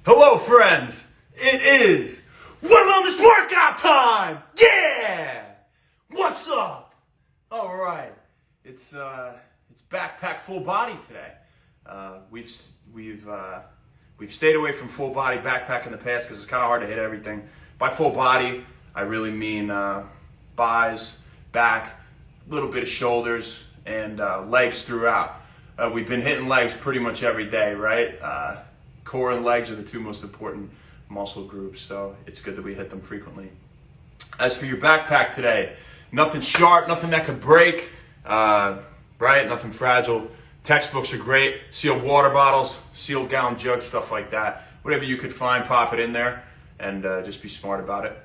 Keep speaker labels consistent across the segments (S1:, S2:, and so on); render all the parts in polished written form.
S1: Hello, friends. It is Wellness Workout time. Yeah. What's up? All right. It's backpack full body today. We've stayed away from full body backpack in the past because it's kind of hard to hit everything. By full body, I really mean thighs, back, a little bit of shoulders, and legs throughout. We've been hitting legs pretty much every day, right? Core and legs are the two most important muscle groups, so it's good that we hit them frequently. As for your backpack today, nothing sharp, nothing that could break, right? Nothing fragile. Textbooks are great. Sealed water bottles, sealed gallon jugs, stuff like that. Whatever you could find, pop it in there, and just be smart about it.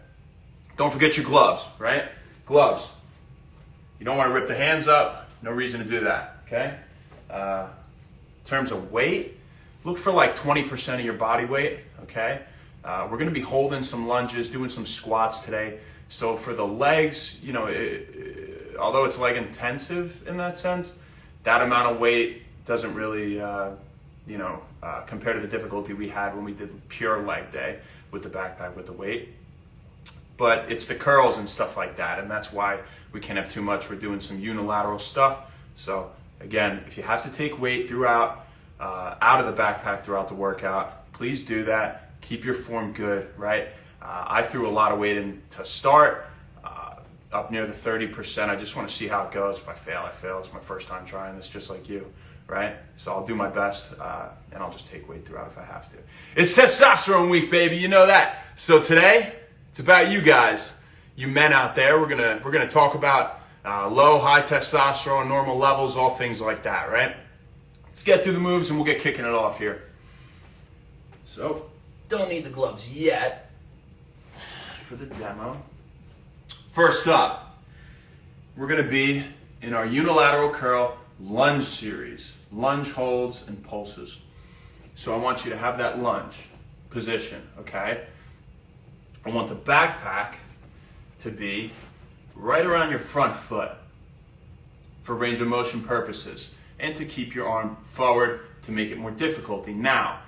S1: Don't forget your gloves, right? Gloves. You don't want to rip the hands up. No reason to do that, okay? In terms of weight, look for like 20% of your body weight, okay? We're going to be holding some lunges, doing some squats today. So for the legs, you know, although it's leg intensive in that sense, that amount of weight doesn't really, compare to the difficulty we had when we did pure leg day with the backpack with the weight. But it's the curls and stuff like that, and that's why we can't have too much. We're doing some unilateral stuff. So again, if you have to take weight throughout, out of the backpack throughout the workout, please do that. Keep your form good, right? I threw a lot of weight in to start, up near the 30%. I just want to see how it goes. If I fail, I fail. It's my first time trying this, just like you, right? So I'll do my best, and I'll just take weight throughout if I have to. It's testosterone week, baby. You know that. So today, it's about you guys, you men out there. We're gonna talk about low, high testosterone, normal levels, all things like that, right? Let's get through the moves and we'll get kicking it off here. So, don't need the gloves yet for the demo. First up, we're gonna be in our unilateral curl lunge series, lunge holds and pulses. So I want you to have that lunge position, okay? I want the backpack to be right around your front foot for range of motion purposes and to keep your arm forward to make it more difficult. Now,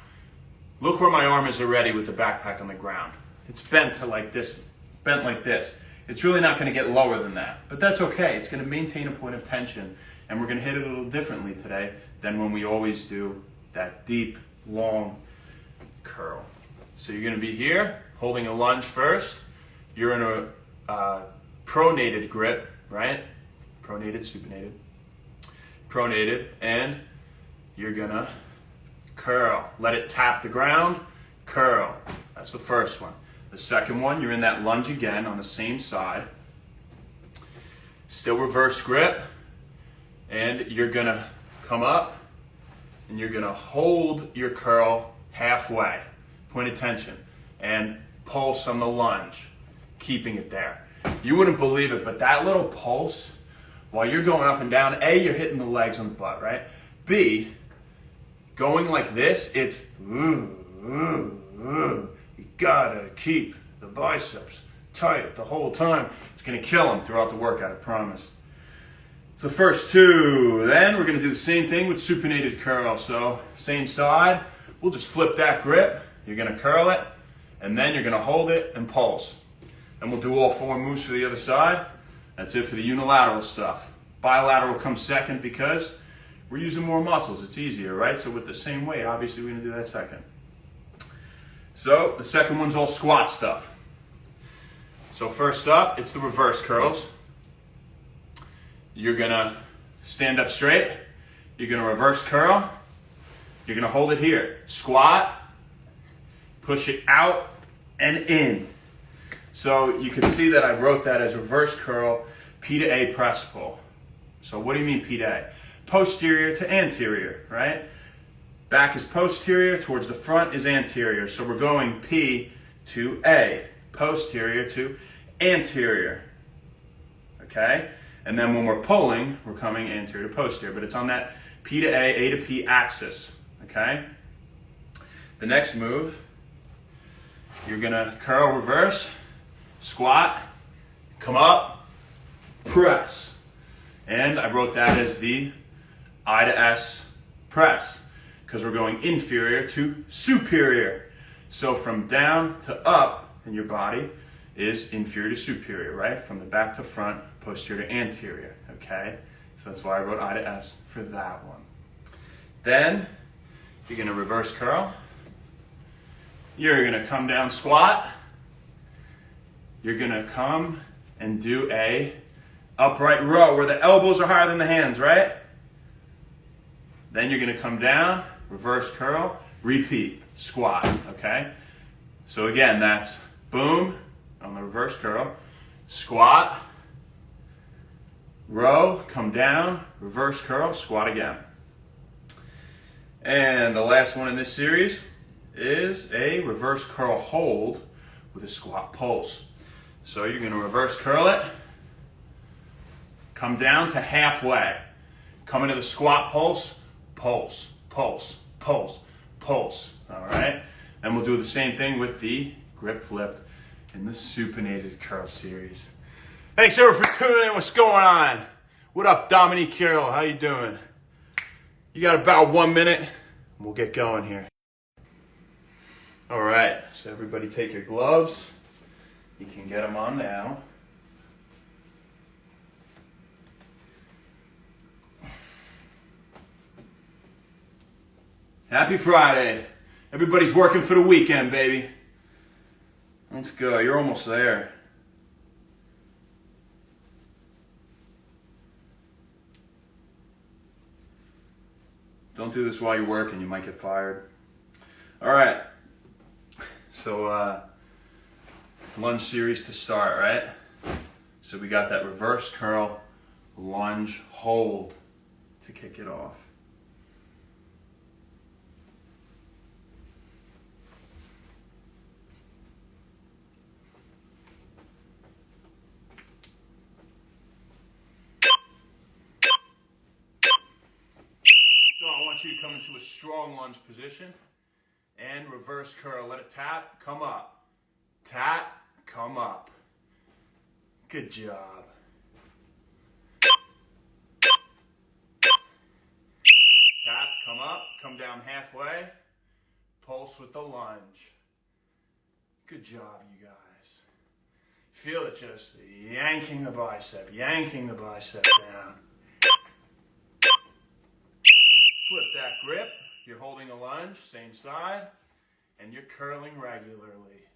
S1: look where my arm is already with the backpack on the ground. It's bent to like this, bent like this. It's really not going to get lower than that, but that's okay. It's going to maintain a point of tension, and we're going to hit it a little differently today than when we always do that deep, long curl. So you're going to be here, holding a lunge first. You're in a pronated grip, right? Pronated, supinated. Pronated, and you're gonna curl. Let it tap the ground, curl. That's the first one. The second one, you're in that lunge again on the same side. Still reverse grip, and you're gonna come up, and you're gonna hold your curl halfway. Point of tension, and pulse on the lunge, keeping it there. You wouldn't believe it, but that little pulse, while you're going up and down, A, you're hitting the legs on the butt, right? B, going like this, it's you gotta keep the biceps tight the whole time. It's gonna kill them throughout the workout, I promise. It's the first two. Then we're gonna do the same thing with supinated curl. So same side, we'll just flip that grip. You're gonna curl it, and then you're gonna hold it and pulse. And we'll do all four moves for the other side. That's it for the unilateral stuff. Bilateral comes second because we're using more muscles. It's easier, right? So with the same weight, obviously we're gonna do that second. So the second one's all squat stuff. So first up, it's the reverse curls. You're gonna stand up straight. You're gonna reverse curl. You're gonna hold it here. Squat, push it out and in. So you can see that I wrote that as reverse curl, P to A press pull. So what do you mean P to A? Posterior to anterior, right? Back is posterior, towards the front is anterior. So we're going P to A, posterior to anterior, okay? And then when we're pulling, we're coming anterior to posterior, but it's on that P to A to P axis, okay? The next move, you're gonna curl reverse, squat, come up, press. And I wrote that as the I to S press because we're going inferior to superior. So from down to up in your body is inferior to superior, right? From the back to front, posterior to anterior, okay? So that's why I wrote I to S for that one. Then you're gonna reverse curl. You're gonna come down squat. You're gonna come and do a upright row where the elbows are higher than the hands, right? Then you're gonna come down, reverse curl, repeat, squat, okay? So again, that's boom on the reverse curl, squat, row, come down, reverse curl, squat again. And the last one in this series is a reverse curl hold with a squat pulse. So you're gonna reverse curl it, come down to halfway, come into the squat pulse, pulse, pulse, pulse, pulse, all right? And we'll do the same thing with the grip flipped in the supinated curl series. Thanks everyone for tuning in. What's going on? What up, Dominique Carroll? How you doing? You got about 1 minute, and we'll get going here. All right, so everybody take your gloves. You can get them on now. Happy Friday. Everybody's working for the weekend, baby. Let's go. You're almost there. Don't do this while you're working. You might get fired. All right. So, lunge series to start, right? So we got that reverse curl, lunge, hold to kick it off. So I want you to come into a strong lunge position and reverse curl. Let it tap, come up. Tap, come up. Good job. Tap, come up, come down halfway. Pulse with the lunge. Good job, you guys. Feel it just yanking the bicep down. Flip that grip. You're holding a lunge, same side, and you're curling regularly.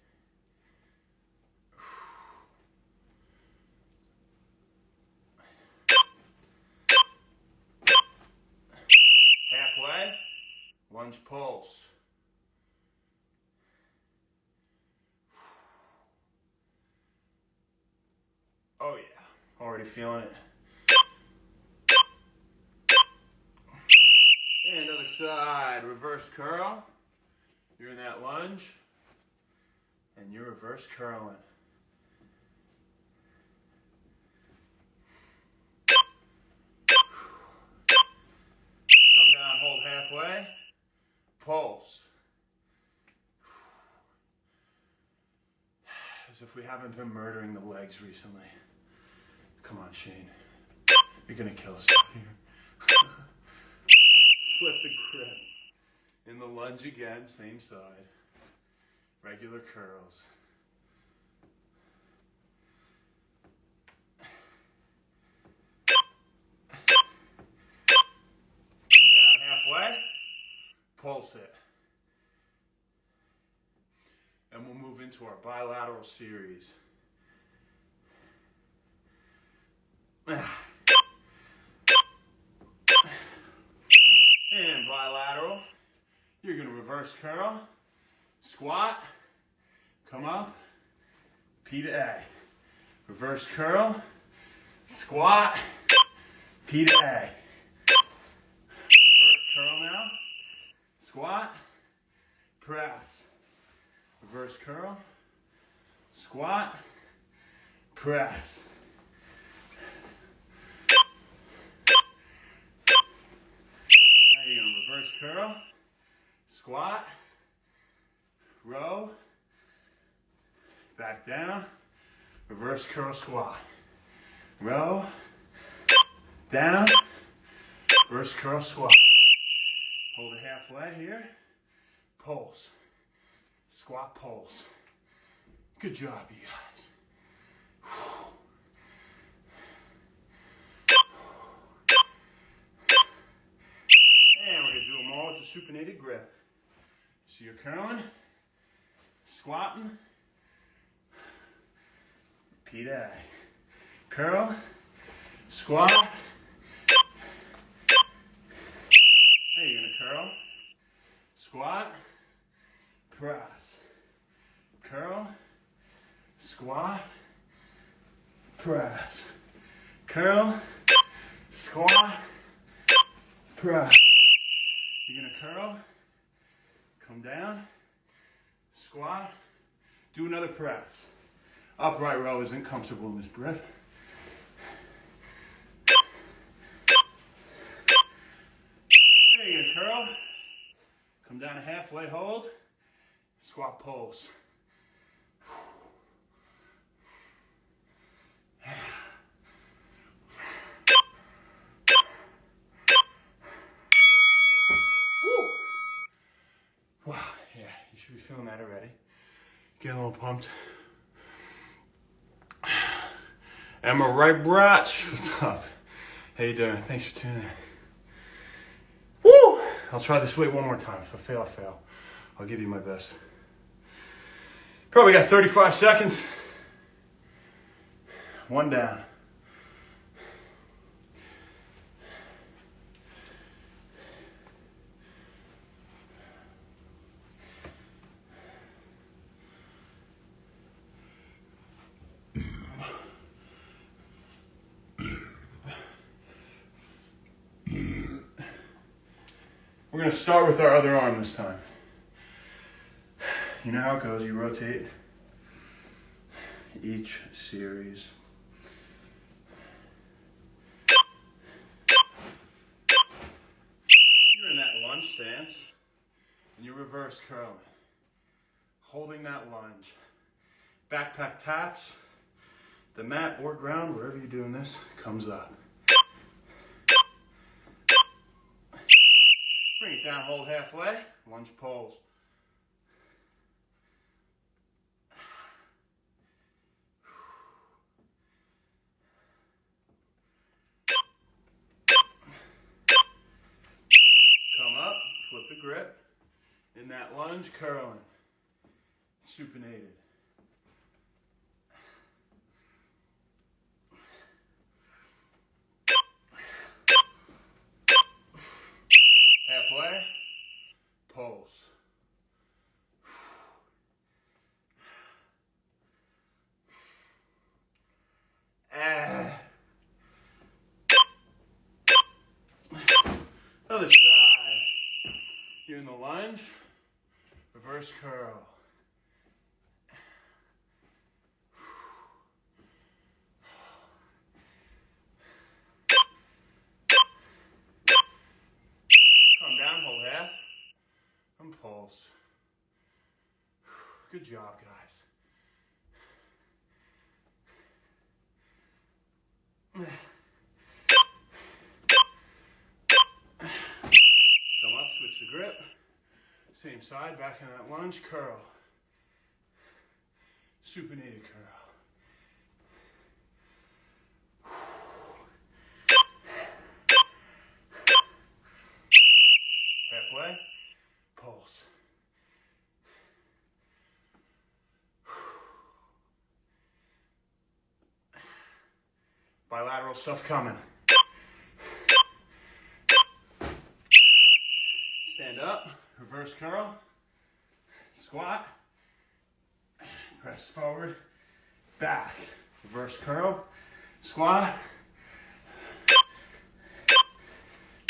S1: Halfway, lunge pulse. Oh yeah, already feeling it. And other side, reverse curl. You're in that lunge, and you're reverse curling. Come down, hold halfway. Pulse. As if we haven't been murdering the legs recently. Come on, Shane. You're gonna kill us out here. Flip the grip. In the lunge again, same side. Regular curls. Come down halfway. Pulse it. And we'll move into our bilateral series. And bilateral, you're gonna reverse curl, squat, come up, P to A. Reverse curl, squat, P to A. Reverse curl now, squat, press. Reverse curl, squat, press. Now you're going to reverse curl, squat, row, back down, reverse curl, squat, row, down, reverse curl, squat. Hold it halfway here, pulse. squat, pulse. Good job, you guys. And we're gonna do them all with the supinated grip. So you're curling, squatting, repeat that. Curl, squat. Hey, you're gonna curl, squat, press. Curl, squat, press. Curl, squat, press. You're gonna curl, come down, squat, do another press. Upright row isn't comfortable in this grip. There you're gonna curl, come down to halfway hold, squat pulse. Wow, yeah, you should be feeling that already. Getting a little pumped. Emma Wright Brach, what's up? How you doing? Thanks for tuning in. Woo! I'll try this weight one more time. If I fail, I fail. I'll give you my best. Probably got 35 seconds. One down. We're going to start with our other arm this time. You know how it goes. You rotate each series. You're in that lunge stance, and you reverse curling. Holding that lunge. Backpack taps. The mat or ground, wherever you're doing this, comes up. Bring it down, hold halfway, lunge pulls. Come up, flip the grip. In that lunge, curling. Supinated. Halfway, pulse. Other side. You're in the lunge, reverse curl. Come down, hold half, and pulse. Good job, guys. Come up, switch the grip. Same side, back in that lunge, curl. Supinated curl. Halfway, pulse. Bilateral stuff coming. Stand up, reverse curl, squat, press forward, back, reverse curl, squat,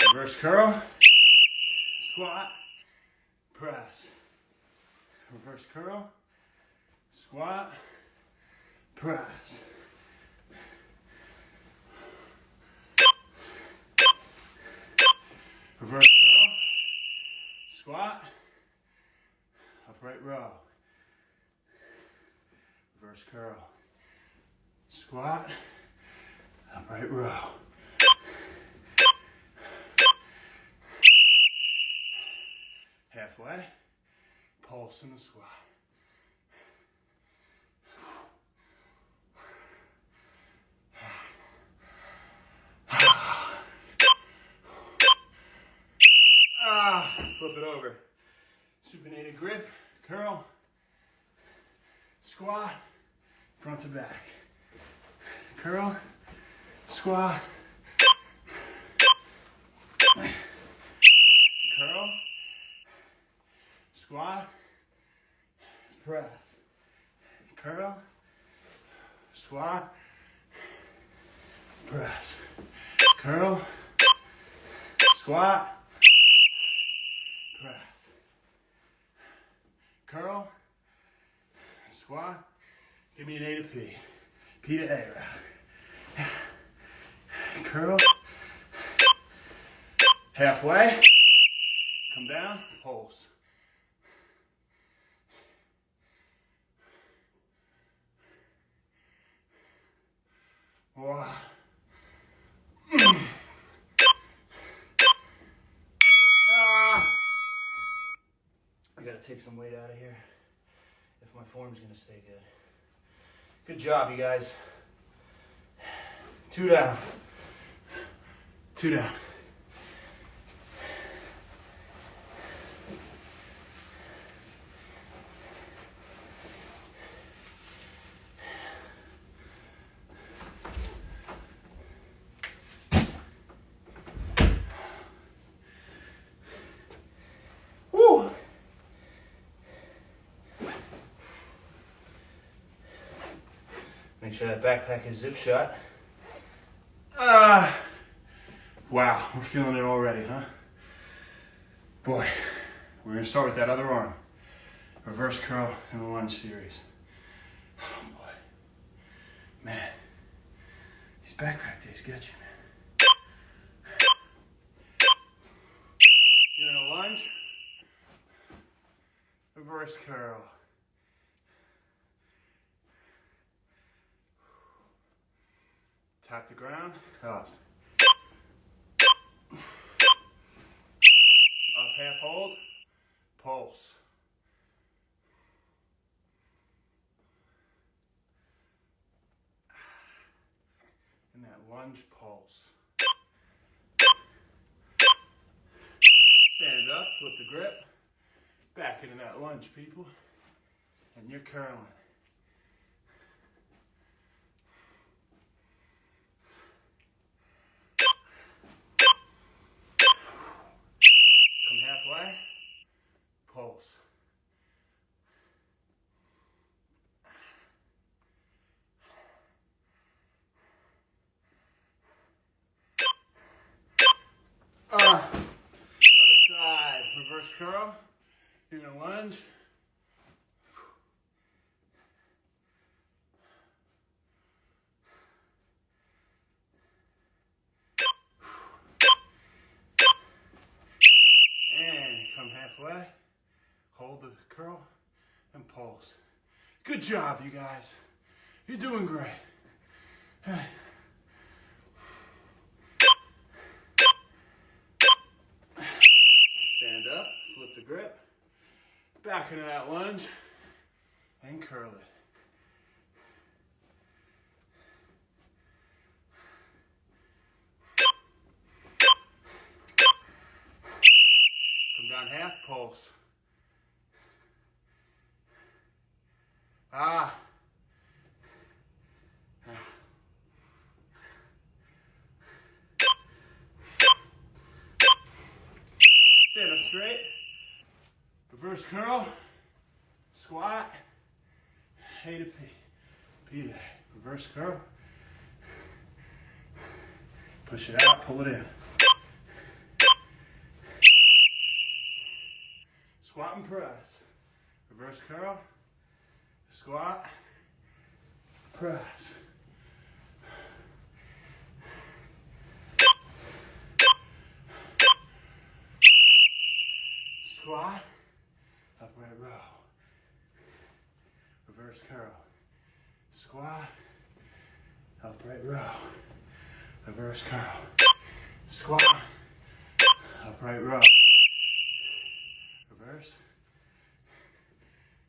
S1: reverse curl, squat, press, reverse curl, squat, press. Reverse curl, squat, upright row. Reverse curl, squat, upright row. Halfway, pulse in the squat. me a grip, curl, squat, front to back. Curl, squat, curl, squat, press. Curl, squat, press. Curl, squat, press. Curl, squat. Give me an A to P. P to A, right? Curl. Halfway. Come down, pulse. Wow. I gotta take some weight out of here if my form's gonna stay good. Good job, you guys. 2 down. 2 down. Woo! Make sure that backpack is zip shut. Wow, we're feeling it already, huh? Boy, we're gonna start with that other arm. Reverse curl in the lunge series. Oh boy. Man, these backpack days get you, man. You're in a lunge. Reverse curl. Tap the ground, up. Up, half hold, pulse. And that lunge pulse. Stand up, flip the grip. Back into that lunge, people. And you're curling. Come halfway. Pulse. Other side. Reverse curl. You're gonna lunge. And come halfway. Hold the curl and pulse. Good job, you guys. You're doing great. Stand up, flip the grip. Back into that lunge and curl it. Come down half, pulse. Stand up straight. Reverse curl. Squat. A to P. P to A. Reverse curl. Push it out, pull it in. Squat and press. Reverse curl. Squat. Press. Squat. Upright row. Reverse curl. Squat. Upright row. Reverse curl. Squat. Upright row. Reverse.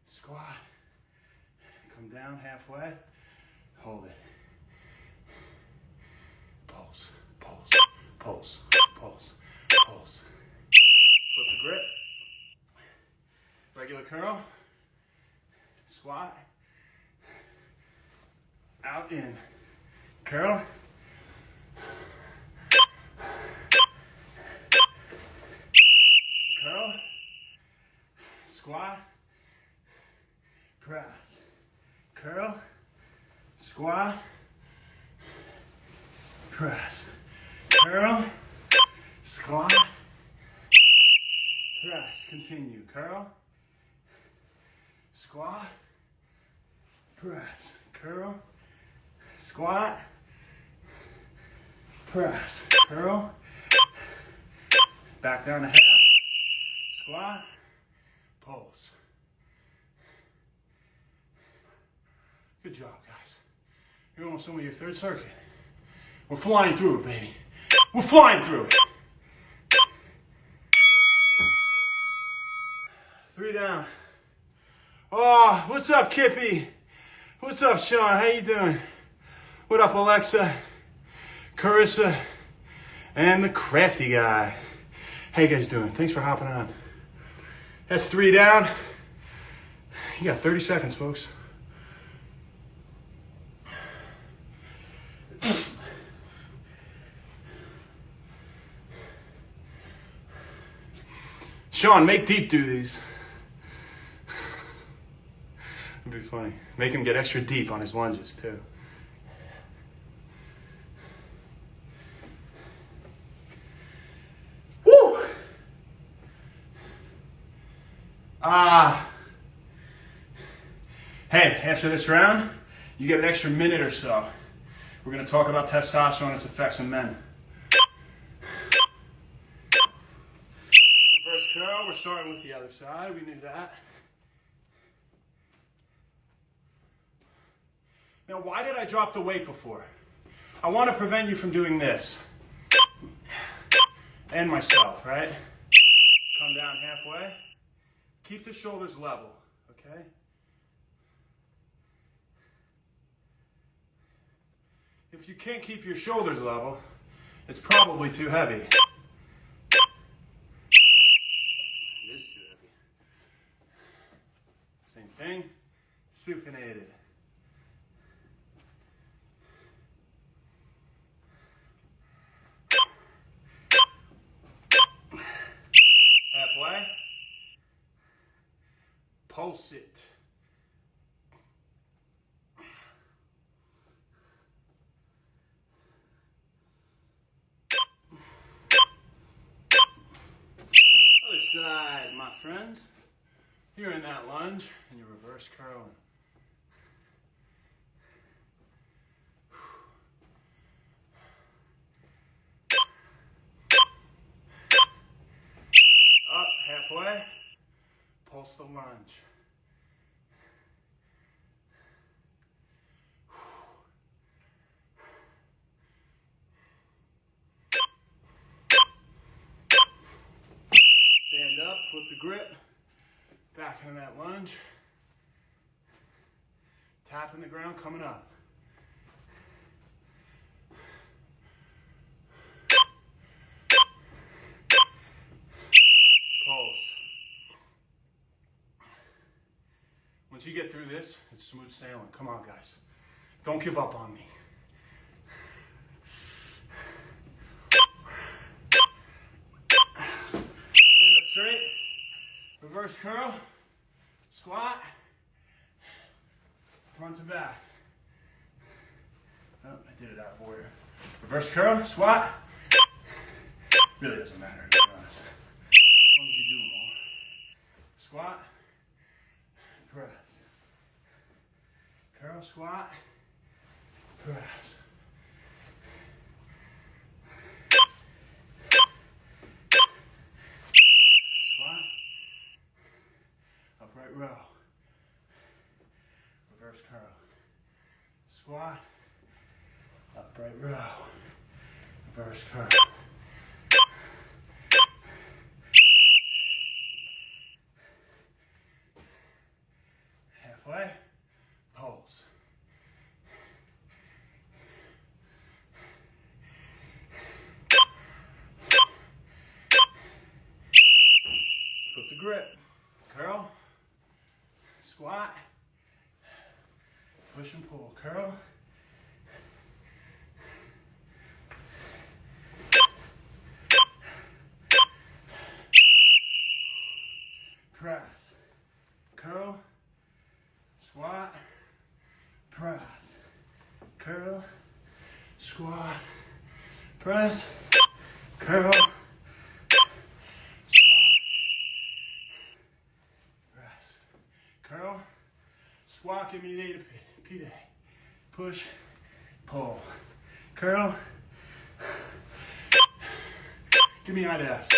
S1: Squat. Come down halfway. Hold it. Pulse. Pulse. Pulse. Pulse. Pulse. Flip the grip. Regular curl. Squat. Out, in. Curl. Curl. Squat. Press. Curl. Squat. Press. Curl. Squat. Press. Continue. Curl. Squat. Press. Curl. Squat. Press. Curl. Back down to half. Squat. Pulse. Good job, guys. You're almost on with your third circuit. We're flying through it, baby. We're flying through it. 3 down. Oh, what's up, Kippy? What's up, Sean? How you doing? What up, Alexa? Carissa? And the crafty guy. How you guys doing? Thanks for hopping on. That's 3 down. You got 30 seconds, folks. Sean, make Deep do these. It'd be funny. Make him get extra deep on his lunges, too. Woo! Hey, after this round, you get an extra minute or so. We're going to talk about testosterone and its effects on men. Reverse curl, we're starting with the other side. We knew that. Now, why did I drop the weight before? I want to prevent you from doing this. And myself, right? Come down halfway. Keep the shoulders level, okay? If you can't keep your shoulders level, it's probably too heavy. It is too heavy. Same thing, supinated. Halfway. Pulse it. Other side, my friends. You're in that lunge and you're reverse curling. Up, halfway. Pulse the lunge. Stand up, flip the grip, back in that lunge. Tapping the ground, coming up. Pulse. Once you get through this, it's smooth sailing. Come on, guys. Don't give up on me. Stand up straight. Reverse curl. Squat. Front to back. Oh, I did it out of order. Reverse curl. Squat. Really doesn't matter, to be honest. As long as you do them all. Squat. Press. Curl, squat. Press. Squat. Upright row. Reverse curl. Squat. Upright row. Reverse curl. Halfway. Pulse. Flip the grip. Curl. squat, push and pull, curl, press, curl, squat, press, curl, squat, press, curl, squat, press, curl, squat, give me an A to P to A. Push, pull, curl, give me I to S.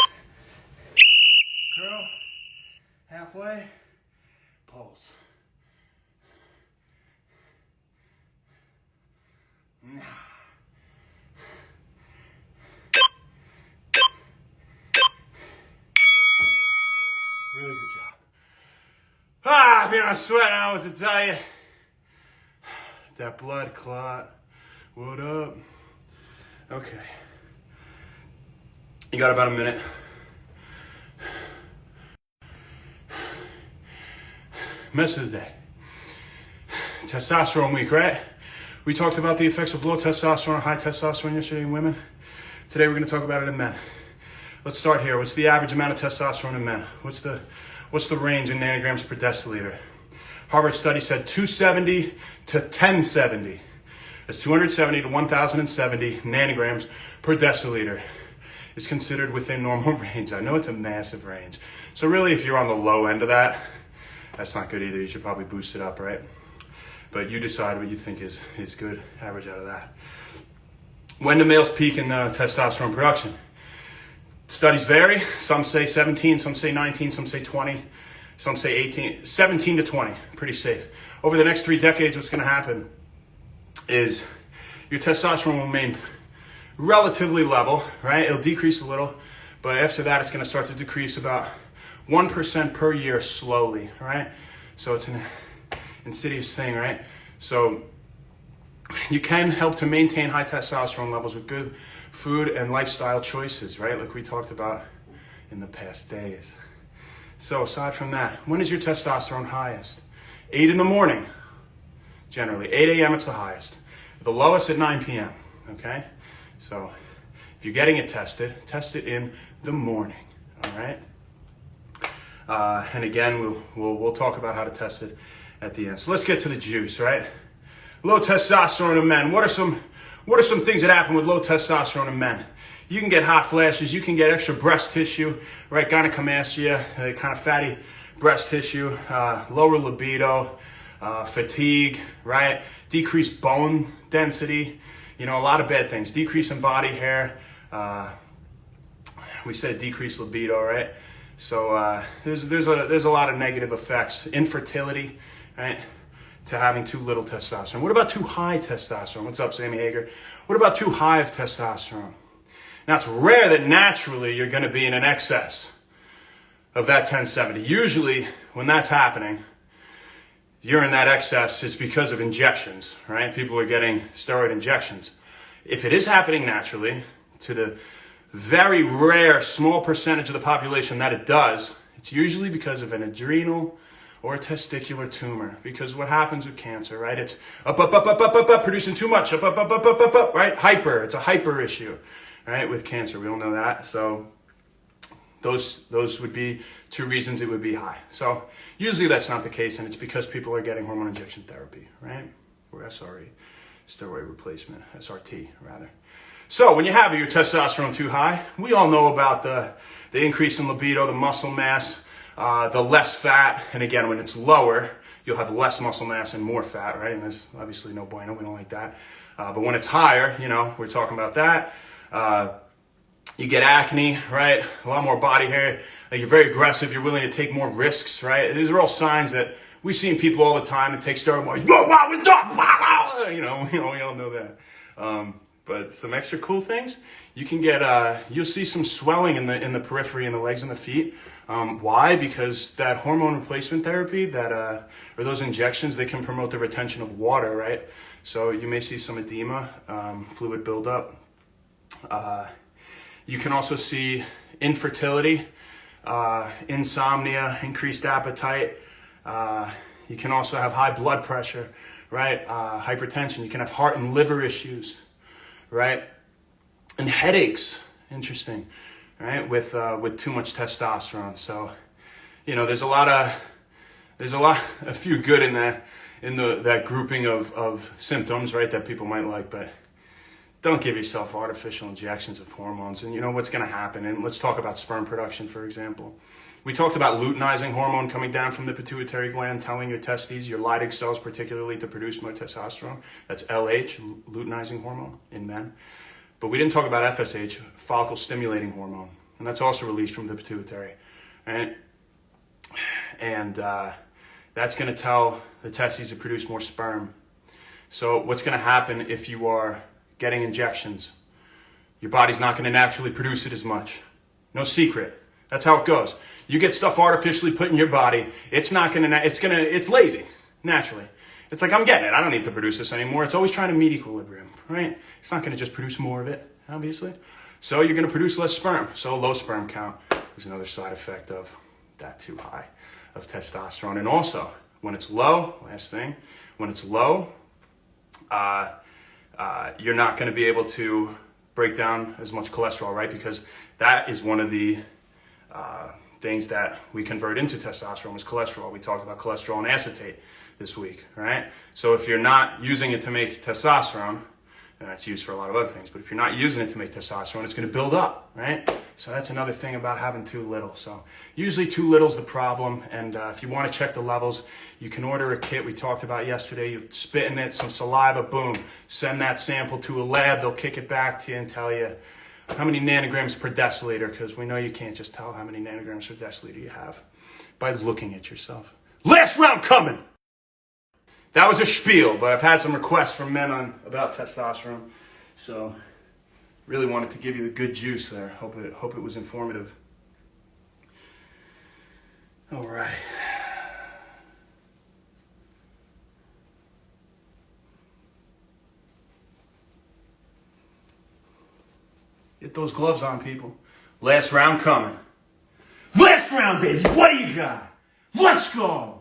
S1: Curl, halfway, pulse. Really good job. I'm sweating, I don't know what to tell you. That blood clot. What up? Okay. You got about a minute. Mess of the day. Testosterone week, right? We talked about the effects of low testosterone and high testosterone yesterday in women. Today we're going to talk about it in men. Let's start here. What's the average amount of testosterone in men? What's the range in nanograms per deciliter? Harvard study said 270 to 1070. That's 270 to 1070 nanograms per deciliter is considered within normal range. I know it's a massive range. So really, if you're on the low end of that, that's not good either. You should probably boost it up, right? But you decide what you think is good. Average out of that. When do males peak in testosterone production? Studies vary. Some say 17, some say 19, some say 20, some say 18, 17 to 20. Pretty safe. Over the next 3 decades, what's going to happen is your testosterone will remain relatively level, right? It'll decrease a little, but after that, it's going to start to decrease about 1% per year slowly, right? So it's an insidious thing, right? So you can help to maintain high testosterone levels with good food and lifestyle choices, right? Like we talked about in the past days. So aside from that, when is your testosterone highest? 8 in the morning, generally. 8 a.m. it's the highest. The lowest at 9 p.m., okay? So if you're getting it tested, test it in the morning, all right? And again, we'll talk about how to test it at the end. So let's get to the juice, right? Low testosterone in men. What are some things that happen with low testosterone in men? You can get hot flashes. You can get extra breast tissue, right? Gynecomastia, kind of fatty breast tissue, lower libido, fatigue, right? Decreased bone density. A lot of bad things. Decrease in body hair. We said decreased libido, right? So there's a lot of negative effects. Infertility, right? To having too little testosterone. What about too high testosterone? What's up, Sammy Hager? What about too high of testosterone? Now, it's rare that naturally you're going to be in an excess of that 1070. Usually, when that's happening, you're in that excess, it's because of injections, right? People are getting steroid injections. If it is happening naturally, to the very rare small percentage of the population that it does, it's usually because of an adrenal or a testicular tumor. Because what happens with cancer, right? It's up, producing too much, up, right? Hyper, it's a hyper issue, right? With cancer, we all know that. So those would be 2 reasons it would be high. So usually that's not the case, and it's because people are getting hormone injection therapy, right? Or SRE, steroid replacement, SRT rather. So when you have your testosterone too high, we all know about the increase in libido, the muscle mass, the less fat. And again, when it's lower, you'll have less muscle mass and more fat, right? And there's obviously no bueno, we don't like that. But when it's higher, we're talking about that. You get acne, right? A lot more body hair. You're very aggressive. You're willing to take more risks, right? These are all signs that we see in people all the time that take steroids. We all know that. But some extra cool things, you can get, you'll see some swelling in the periphery and the legs and the feet. Why? Because that hormone replacement therapy, or those injections, they can promote the retention of water, right? So you may see some edema, fluid buildup. You can also see infertility, insomnia, increased appetite. You can also have high blood pressure, right? Hypertension. You can have heart and liver issues, right? And headaches. Interesting, right? With too much testosterone. So, there's a few good in that grouping of symptoms, right? That people might like, but don't give yourself artificial injections of hormones. And you know what's going to happen. And let's talk about sperm production, for example. We talked about luteinizing hormone coming down from the pituitary gland, telling your testes, your Leydig cells particularly, to produce more testosterone. That's LH, luteinizing hormone in men. But we didn't talk about FSH, follicle stimulating hormone. And that's also released from the pituitary, right? And that's going to tell the testes to produce more sperm. So what's going to happen if you are getting injections? Your body's not going to naturally produce it as much. No secret. That's how it goes. You get stuff artificially put in your body. It's lazy, naturally. It's like, I'm getting it. I don't need to produce this anymore. It's always trying to meet equilibrium, right? It's not going to just produce more of it, obviously. So you're going to produce less sperm. So low sperm count is another side effect of that too high of testosterone. And also, when it's low, last thing, when it's low, you're not going to be able to break down as much cholesterol, right? Because that is one of the things that we convert into testosterone is cholesterol. We talked about cholesterol and acetate this week, right? So if you're not using it to make testosterone, and it's used for a lot of other things, but if you're not using it to make testosterone, it's going to build up, right? So that's another thing about having too little. So usually too little is the problem, and if you want to check the levels, you can order a kit we talked about yesterday. You spit in it, some saliva, boom, send that sample to a lab. They'll kick it back to you and tell you how many nanograms per deciliter, because we know you can't just tell how many nanograms per deciliter you have by looking at yourself. Last round coming! That was a spiel, but I've had some requests from men about testosterone, so really wanted to give you the good juice there. Hope it was informative. All right. Get those gloves on, people. Last round coming. Last round, baby. What do you got? Let's go.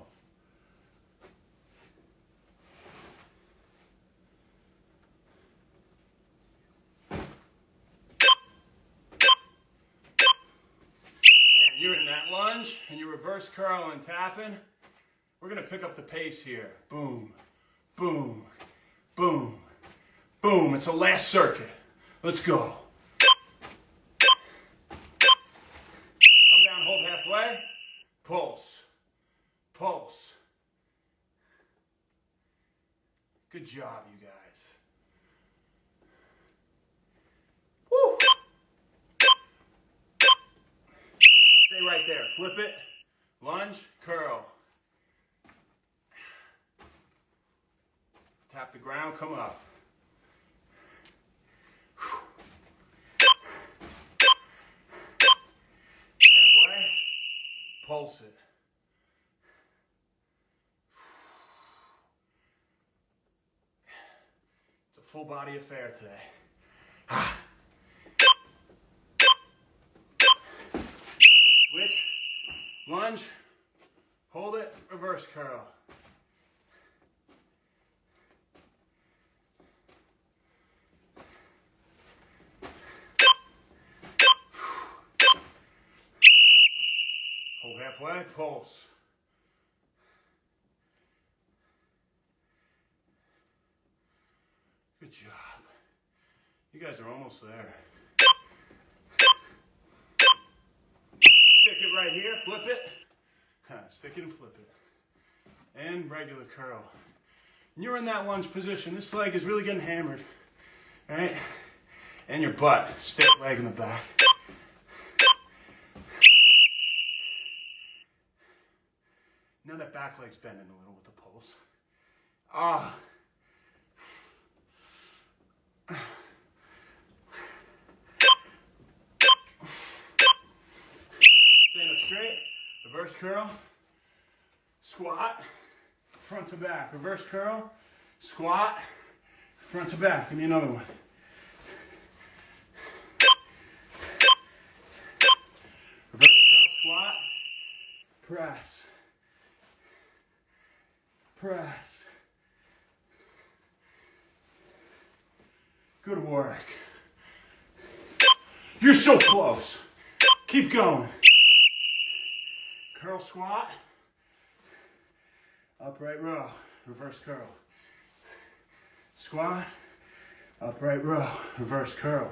S1: You're in that lunge and you reverse curl and tapping. We're going to pick up the pace here. Boom, boom, boom, boom. It's a last circuit. Let's go. Come down, hold halfway. Pulse, pulse. Good job, you guys. Woo! Stay right there. Flip it. Lunge. Curl. Tap the ground. Come up. Halfway. Pulse it. It's a full body affair today. Switch, lunge, hold it, reverse curl. Hold halfway, pulse. Good job. You guys are almost there. Stick it right here, flip it. Stick it and flip it. And regular curl. And you're in that lunge position. This leg is really getting hammered. All right? And your butt. Stick leg in the back. Now that back leg's bending a little with the pulse. Ah. Stand up straight, reverse curl, squat, front to back, reverse curl, squat, front to back. Give me another one. Reverse curl, squat, press. press. Good work. You're so close. Keep going. Curl squat. Upright row. Reverse curl. Squat. Upright row. Reverse curl.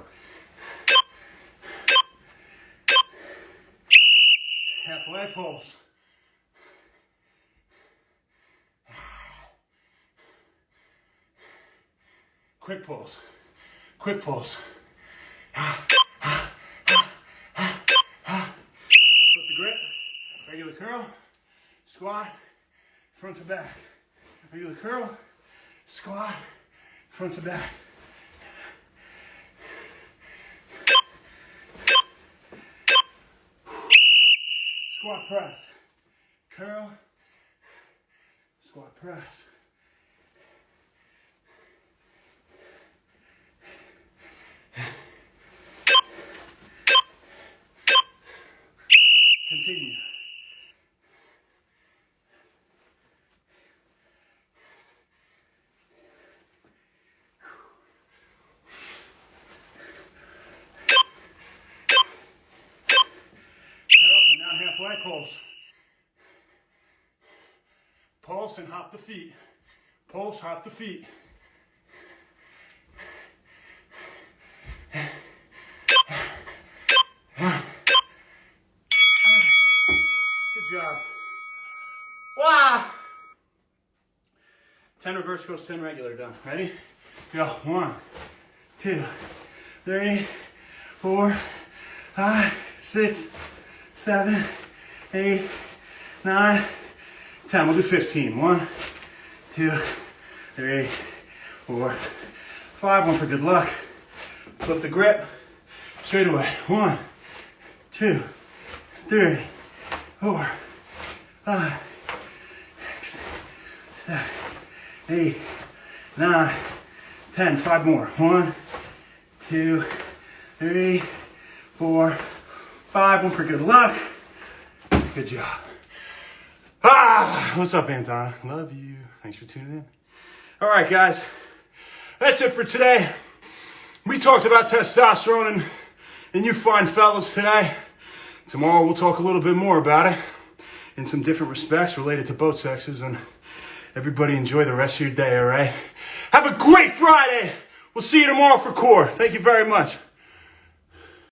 S1: Halfway pulse. Quick pulse. Quick pulse. Flip the grip. Regular curl. Squat. Front to back. Regular curl. Squat. Front to back. Squat press. Curl. Squat press. Continue. Come down halfway, pulse. Pulse and hop the feet. Pulse, hop the feet. Good job. Wow. 10 reverse curls, 10 regular, done. Ready? Go. 1, 2, 3, 4, 5, 6, 7, 8, 9, 10. We'll do 15. 1, 2, 3, 4, 5. One for good luck. Flip the grip. Straight away. 1, 2, 3, 4, 5, 6, 7, 8, 9, 10. 5 more. 1, 2, 3, 4, 5. One for good luck. Good job. What's up, Anton? Love you. Thanks for tuning in. All right, guys. That's it for today. We talked about testosterone and you fine fellas today. Tomorrow we'll talk a little bit more about it in some different respects related to both sexes. And everybody enjoy the rest of your day, all right? Have a great Friday. We'll see you tomorrow for core. Thank you very much.